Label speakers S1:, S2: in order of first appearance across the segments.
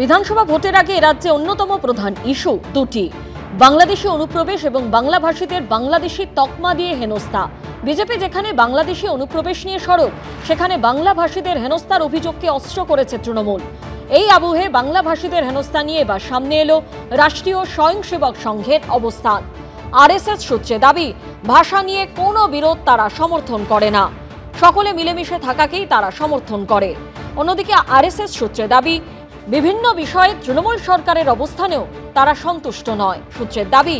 S1: বিধানসভা ভোটের আগে রাজ্যে অন্যতম প্রধান ইস্যু দুটি, বাংলাদেশি অনুপ্রবেশ এবং বাংলাভাষীদের বাংলাদেশি তকমা দিয়ে হেনস্থা। বিজেপি যেখানে বাংলাদেশি অনুপ্রবেশ নিয়ে সরব, সেখানে বাংলাভাষীদের হেনস্থার অভিযোগকে অস্ত্র করেছে তৃণমূল। এই আবহে বাংলাভাষীদের হেনস্থা নিয়ে এবার সামনে এলো রাষ্ট্রীয় স্বয়ংসেবক সংঘের অবস্থান। আরএসএস সূত্রে দাবি, ভাষা নিয়ে কোনো বিরোধ তারা সমর্থন করে না, সকলে মিলেমিশে থাকাকেই তারা সমর্থন করে। অন্যদিকে আরএসএস সূত্রে দাবি, বিভিন্ন বিষয়ে তৃণমূল সরকারের অবস্থানেও তারা সন্তুষ্ট নয়। সূত্রের দাবি,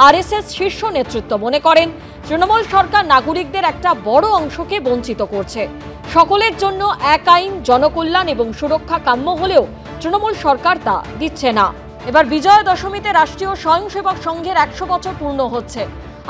S1: আরএসএস শীর্ষ নেতৃত্ব মনে করেন তৃণমূল সরকার নাগরিকদের একটা বড় অংশকে বঞ্চিত করছে। সকলের জন্য এক আইন, জনকল্যাণ এবং সুরক্ষা কাম্য হলেও তৃণমূল সরকার তা দিচ্ছে না। এবার বিজয়া দশমীতে রাষ্ট্রীয় স্বয়ংসেবক সংঘের 100 বছর পূর্ণ হচ্ছে,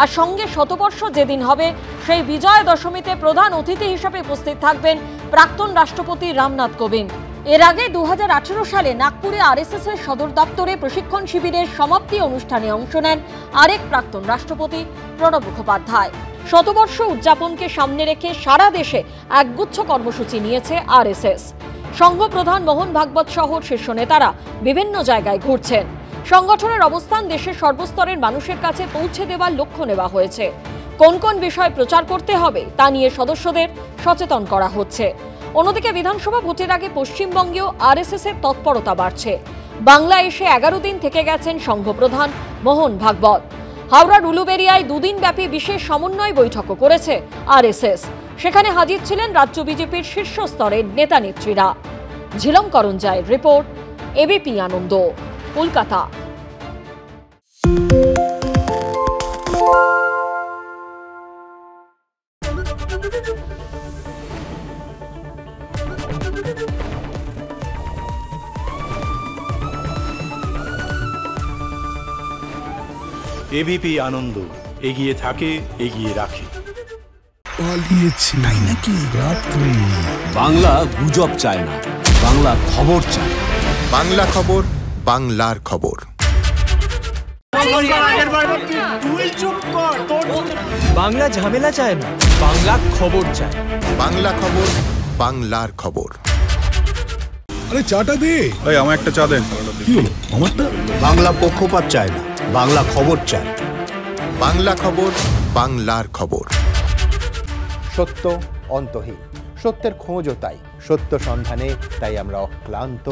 S1: আর সঙ্গে শতবর্ষ যেদিন হবে সেই বিজয়া দশমীতে প্রধান অতিথি হিসেবে উপস্থিত থাকবেন প্রাক্তন রাষ্ট্রপতি রামনাথ কোবিন্দ। এর আগে 2018 সালে নাগপুরে আরএসএস এর সদর দপ্তরে প্রশিক্ষণ শিবিরের সমাপ্তি অনুষ্ঠানে অংশ নেন আরেক প্রাক্তন রাষ্ট্রপতি প্রণব মুখোপাধ্যায়। শতবর্ষ উদযাপনকে সামনে রেখে সারা দেশে একগুচ্ছ কর্মসূচি নিয়েছে আরএসএস। সংঘ প্রধান মোহন ভাগবত সহ শীর্ষ নেতারা বিভিন্ন জায়গায় ঘুরছেন। সংগঠনের অবস্থান দেশের সর্বস্তরের মানুষের কাছে পৌঁছে দেওয়ার লক্ষ্য নেওয়া হয়েছে। কোন কোন বিষয় প্রচার করতে হবে তা নিয়ে সদস্যদের সচেতন করা হচ্ছে। অন্যদিকে বিধানসভা ভোটের আগে পশ্চিমবঙ্গেও আরএসএস এর তৎপরতা বাড়ছে। বাংলা এসে 11 দিন থেকে গেছেন সংঘ প্রধান মোহন ভাগবত। হাওড়ার উলুবেড়িয়ায় 2 দিন ব্যাপী বিশেষ সমন্বয় বৈঠকও করেছে আরএসএস। সেখানে হাজির ছিলেন রাজ্য বিজেপির শীর্ষ স্তরের নেতা নেত্রীরা। ঝিলম করঞ্জায়ের রিপোর্ট, এবিপি আনন্দ, কলকাতা।
S2: এবিপি আনন্দ, এগিয়ে থাকে, এগিয়ে রাখে।
S3: পালিয়েছি তাই নাকি? রাত্রে
S4: বাংলা গুজব চায় না, বাংলা খবর চায়।
S5: বাংলা খবর, বাংলার খবর।
S6: বাংলা ঝামেলা চায় না, বাংলা খবর চায়।
S5: বাংলা খবর, বাংলার খবর।
S3: আরে চাটা দে।
S2: এই আমার একটা চা দেন।
S3: কি হলো আমারটা?
S4: বাংলা পক্ষপাত চায় না, বাংলা খবর চায়।
S5: বাংলা খবর, বাংলার খবর।
S7: সত্য অন্তহীন, সত্যের খোঁজও তাই, সত্য সন্ধানে তাই আমরা অক্লান্ত,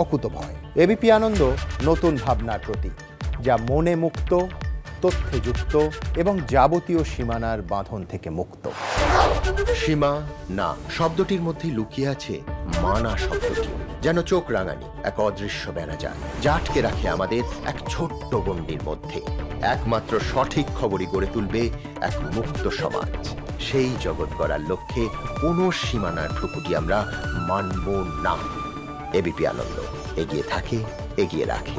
S7: অকুতভয়। এবিপি আনন্দ নতুন ভাবনার প্রতীক, যা মনে মুক্ত, তথ্যে যুক্ত এবং যাবতীয় সীমানার বাঁধন থেকে মুক্ত।
S5: সীমা না শব্দটির মধ্যে লুকিয়ে আছে মানা শব্দটি, যেন চোখ রাঙানি এক অদৃশ্য ব্যানাজার, যা আটকে রাখে আমাদের এক ছোট্ট গণ্ডির মধ্যে। একমাত্র সঠিক খবরই গড়ে তুলবে এক মুক্ত সমাজ। সেই জগৎ গড়ার লক্ষ্যে কোনো সীমানার ঠুকুটি আমরা মানব না। এবিপি আনন্দ, এগিয়ে থাকে, এগিয়ে রাখে।